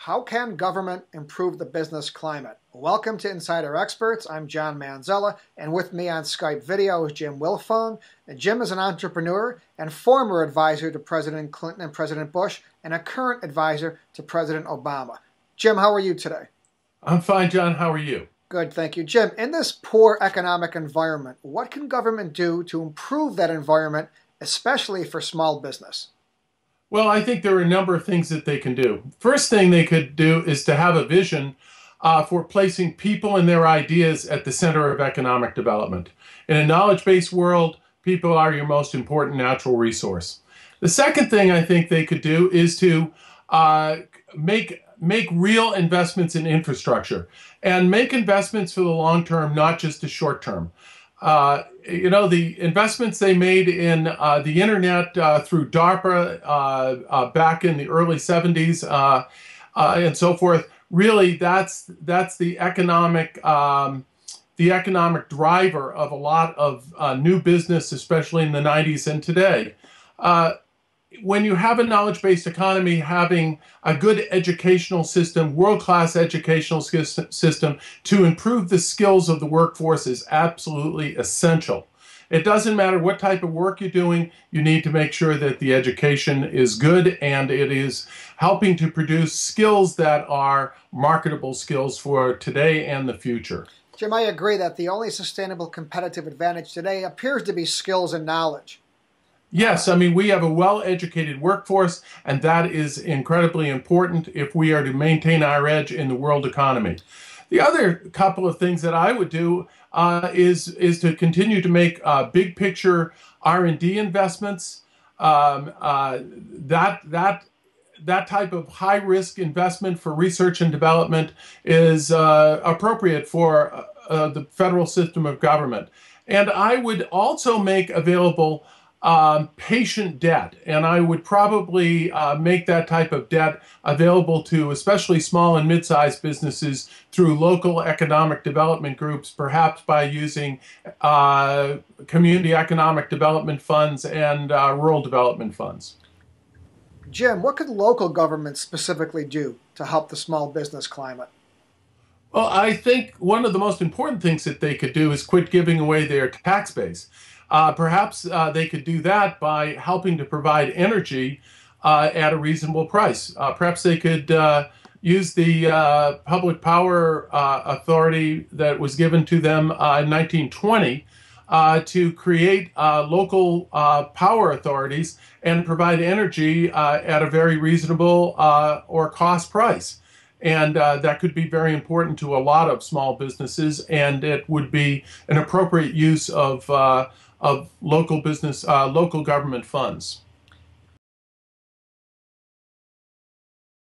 How can government improve the business climate? Welcome to Insider Experts. I'm John Manzella, and with me on Skype video is Jim Wilfong. And Jim is an entrepreneur and former advisor to President Clinton and President Bush, and a current advisor to President Obama. Jim, how are you today? I'm fine, John. How are you? Good, thank you. Jim, in this poor economic environment, what can government do to improve that environment, especially for small business? Well, I think there are a number of things that they can do. First thing they could do is to have a vision for placing people and their ideas at the center of economic development. In a knowledge-based world, people are your most important natural resource. The second thing I think they could do is to make real investments in infrastructure and make investments for the long term, not just the short term. The investments they made in the internet through DARPA back in the early 70s and so forth, really that's the economic driver of a lot of new business, especially in the 90s and today. When you have a knowledge-based economy, having a good educational system, world-class educational system to improve the skills of the workforce is absolutely essential. It doesn't matter what type of work you're doing, you need to make sure that the education is good and it is helping to produce skills that are marketable skills for today and the future. Jim, I agree that the only sustainable competitive advantage today appears to be skills and knowledge. Yes, I mean, we have a well-educated workforce, and that is incredibly important if we are to maintain our edge in the world economy. The other couple of things that I would do is to continue to make big picture R&D investments. That type of high-risk investment for research and development is appropriate for the federal system of government. And I would also make available patient debt, and I would probably make that type of debt available to especially small and mid-sized businesses through local economic development groups, perhaps by using community economic development funds and rural development funds. Jim, what could local governments specifically do to help the small business climate? Well, I think one of the most important things that they could do is quit giving away their tax base. Perhaps they could do that by helping to provide energy at a reasonable price. Perhaps they could use the public power authority that was given to them in 1920 to create local power authorities and provide energy at a very reasonable or cost price. And that could be very important to a lot of small businesses, and it would be an appropriate use of local government funds.